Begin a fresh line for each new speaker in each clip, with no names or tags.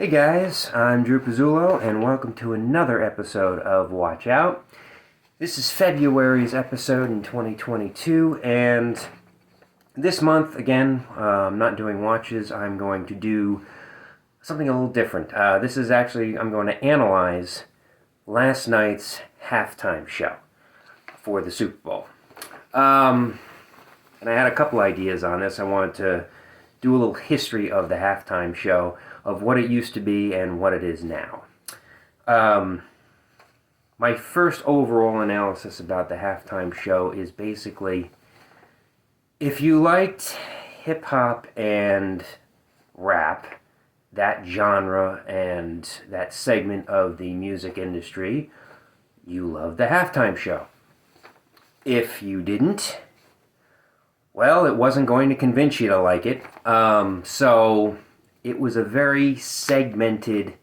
Hey guys, I'm Drew Pizzulo, and welcome to another episode of Watch Out. This is February's episode in 2022, and this month, again, I'm not doing watches. I'm going to do something a little different. I'm going to analyze last night's halftime show for the Super Bowl. And I had a couple ideas on this. I wanted to do a little history of the halftime show, of what it used to be and what it is now. My first overall analysis about the halftime show is basically, if you liked hip-hop and rap, that genre and that segment of the music industry, you loved the halftime show. If you didn't, well, it wasn't going to convince you to like it. So it was a very segmented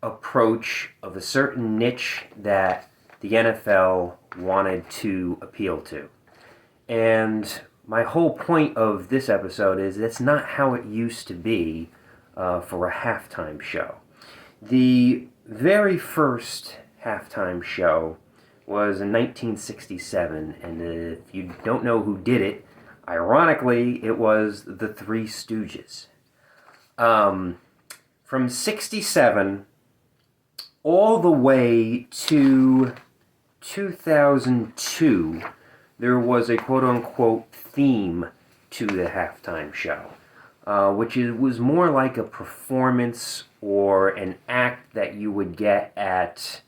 approach of a certain niche that the NFL wanted to appeal to. And my whole point of this episode is that's not how it used to be for a halftime show. The very first halftime show was in 1967, and if you don't know who did it, ironically, it was the Three Stooges. From 67 all the way to 2002, there was a quote-unquote theme to the halftime show, which was more like a performance or an act that you would get at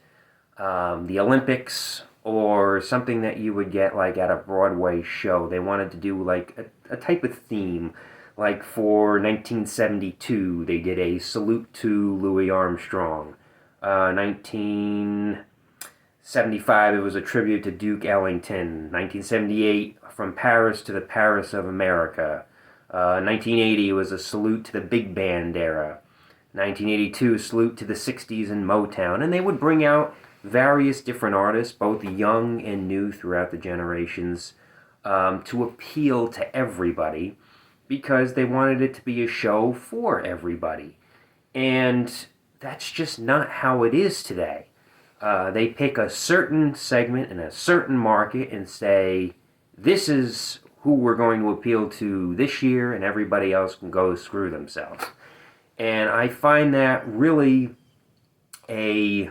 the Olympics, or something that you would get like at a Broadway show. They wanted to do like a type of theme. Like for 1972, they did a salute to Louis Armstrong. 1975, it was a tribute to Duke Ellington. 1978, From Paris to the Paris of America. 1980 was a salute to the big band era. 1982, salute to the 60s and Motown. And they would bring out various different artists, both young and new throughout the generations, to appeal to everybody, because they wanted it to be a show for everybody. And that's just not how it is today. They pick a certain segment in a certain market and say, this is who we're going to appeal to this year, and everybody else can go screw themselves. And I find that really a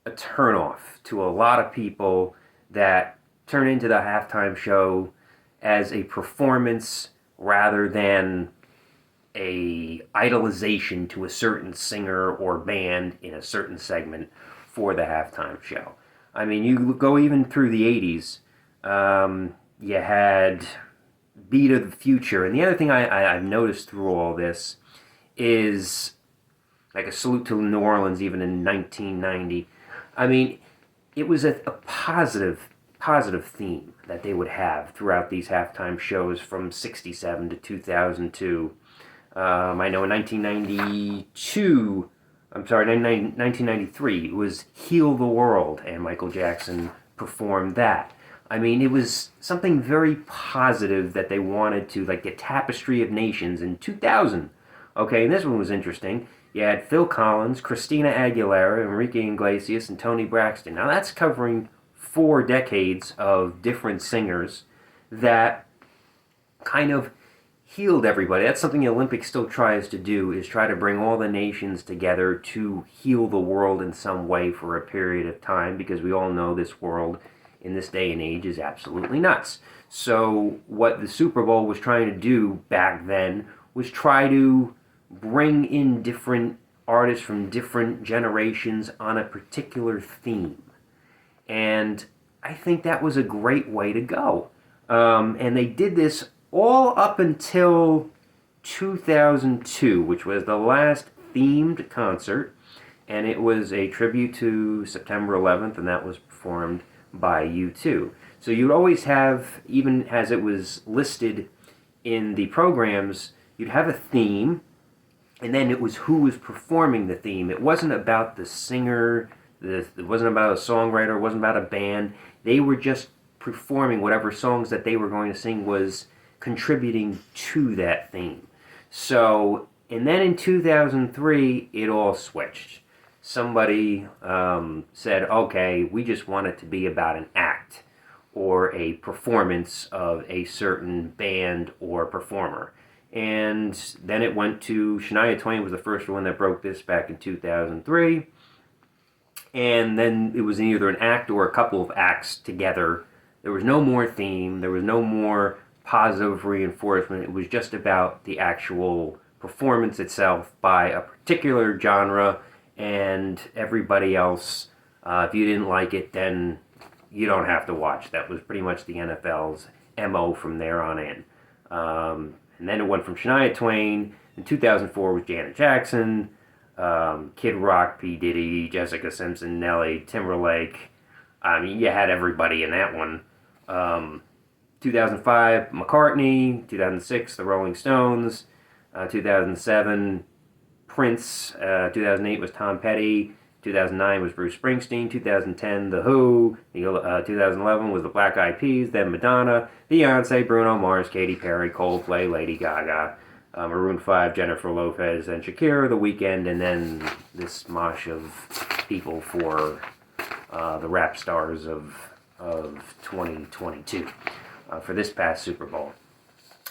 turnoff to a lot of people that turn into the halftime show as a performance rather than a idolization to a certain singer or band in a certain segment for the halftime show. I mean, you go even through the 80s, you had Beat of the Future. And the other thing I've noticed through all this is like a salute to New Orleans even in 1990. I mean, it was a positive theme that they would have throughout these halftime shows from 67 to 2002. I know in 1993, it was Heal the World, and Michael Jackson performed that. I mean, it was something very positive that they wanted to, like the Tapestry of Nations in 2000. Okay, and this one was interesting. You had Phil Collins, Christina Aguilera, Enrique Iglesias, and Toni Braxton. Now that's covering 4 decades of different singers that kind of healed everybody. That's something the Olympics still tries to do, is try to bring all the nations together to heal the world in some way for a period of time, because we all know this world in this day and age is absolutely nuts. So what the Super Bowl was trying to do back then was try to bring in different artists from different generations on a particular theme. And I think that was a great way to go. And they did this all up until 2002, which was the last themed concert. And it was a tribute to September 11th, and that was performed by U2. So you'd always have, even as it was listed in the programs, you'd have a theme, and then it was who was performing the theme. It wasn't about the singer, it wasn't about a songwriter, it wasn't about a band. They were just performing whatever songs that they were going to sing was contributing to that theme. So And then in 2003, it all switched. Somebody said, okay, we just want it to be about an act or a performance of a certain band or performer. And then it went to Shania Twain was the first one that broke this back in 2003. And then it was either an act or a couple of acts together. There was no more theme. There was no more positive reinforcement. It was just about the actual performance itself by a particular genre, and everybody else, if you didn't like it, then you don't have to watch. That was pretty much the NFL's MO from there on in. And then it went from Shania Twain. In 2004 was Janet Jackson, Kid Rock, P. Diddy, Jessica Simpson, Nelly, Timberlake. I mean, you had everybody in that one. 2005, McCartney. 2006, The Rolling Stones. 2007, Prince. 2008 was Tom Petty. 2009 was Bruce Springsteen. 2010, The Who. 2011 was the Black Eyed Peas. Then Madonna, Beyonce, Bruno Mars, Katy Perry, Coldplay, Lady Gaga, Maroon 5, Jennifer Lopez, and Shakira, The Weeknd, and then this mosh of people for the rap stars of 2022 for this past Super Bowl.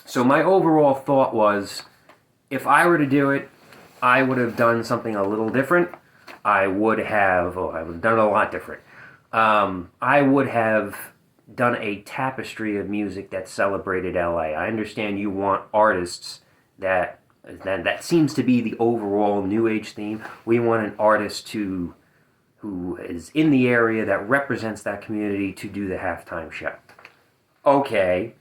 So my overall thought was, if I were to do it, I would have done something a little different. I would have done a lot different. I would have done a tapestry of music that celebrated LA. I understand you want artists that seems to be the overall New Age theme. We want an artist who is in the area that represents that community to do the halftime show. Okay,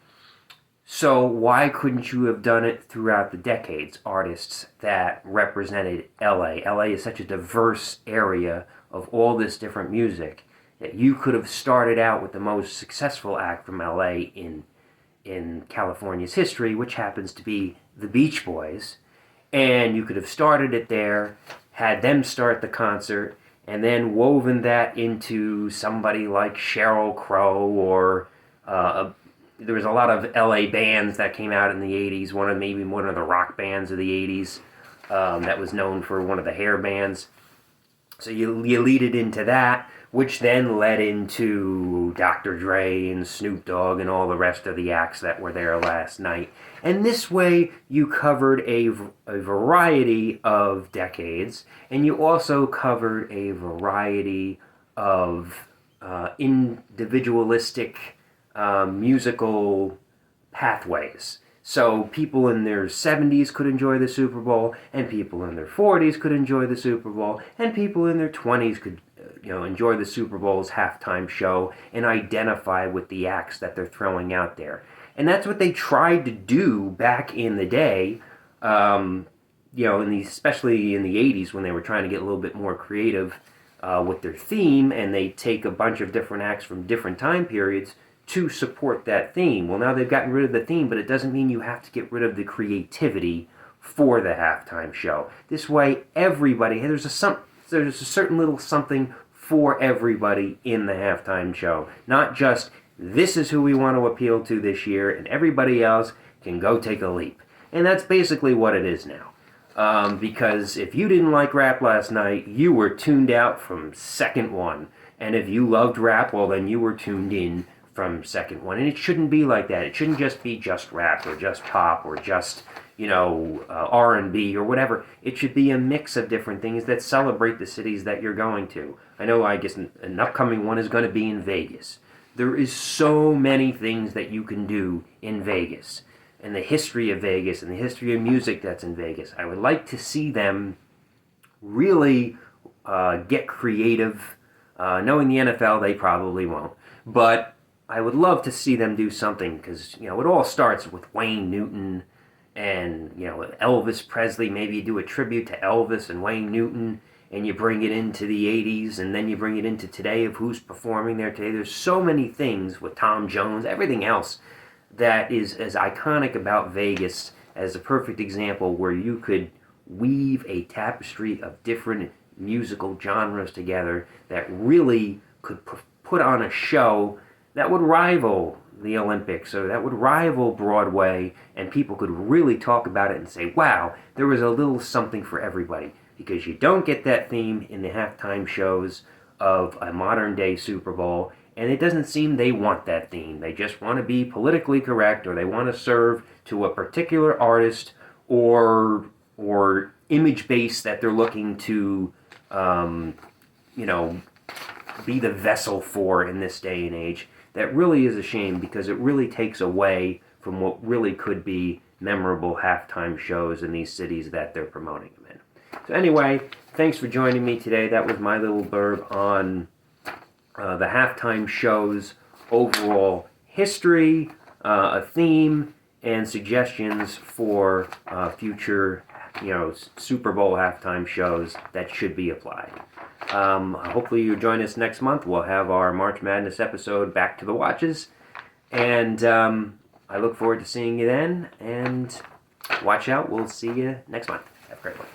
so why couldn't you have done it throughout the decades? Artists that represented LA. LA is such a diverse area of all this different music that you could have started out with the most successful act from LA in California's history, which happens to be the Beach Boys. And you could have started it there, had them start the concert, and then woven that into somebody like Sheryl Crow or there was a lot of LA bands that came out in the 80s, maybe one of the rock bands of the 80s that was known for one of the hair bands. So you lead it into that, which then led into Dr. Dre and Snoop Dogg and all the rest of the acts that were there last night. And this way you covered a variety of decades, and you also covered a variety of individualistic musical pathways. So people in their 70s could enjoy the Super Bowl, and people in their 40s could enjoy the Super Bowl, and people in their 20s could enjoy the Super Bowl's halftime show and identify with the acts that they're throwing out there. And that's what they tried to do back in the day, especially in the 80s when they were trying to get a little bit more creative with their theme, and they take a bunch of different acts from different time periods to support that theme. Well, now they've gotten rid of the theme, but it doesn't mean you have to get rid of the creativity for the halftime show. This way, everybody, there's a certain little something for everybody in the halftime show. Not just, this is who we want to appeal to this year, and everybody else can go take a leap. And that's basically what it is now. Because if you didn't like rap last night, you were tuned out from second one. And if you loved rap, well, then you were tuned in from second one. And it shouldn't be like that. It shouldn't just be just rap or just pop or just, R&B or whatever. It should be a mix of different things that celebrate the cities that you're going to. I know, I guess an upcoming one is going to be in Vegas. There is so many things that you can do in Vegas, and the history of Vegas and the history of music that's in Vegas. I would like to see them really get creative. Knowing the NFL, they probably won't. But I would love to see them do something, because, it all starts with Wayne Newton and, Elvis Presley. Maybe you do a tribute to Elvis and Wayne Newton, and you bring it into the 80s, and then you bring it into today of who's performing there today. There's so many things with Tom Jones, everything else that is as iconic about Vegas as a perfect example where you could weave a tapestry of different musical genres together that really could put on a show that would rival the Olympics, or that would rival Broadway, and people could really talk about it and say, wow, there was a little something for everybody. Because you don't get that theme in the halftime shows of a modern day Super Bowl, and it doesn't seem they want that theme. They just want to be politically correct, or they want to serve to a particular artist or image base that they're looking to, you know, be the vessel for in this day and age. That really is a shame, because it really takes away from what really could be memorable halftime shows in these cities that they're promoting them in. So anyway, thanks for joining me today. That was my little blurb on the halftime show's overall history, a theme, and suggestions for future, Super Bowl halftime shows that should be applied. Hopefully you join us next month. We'll have our March Madness episode, Back to the Watches, and I look forward to seeing you then. And watch out. We'll see you next month. Have a great one.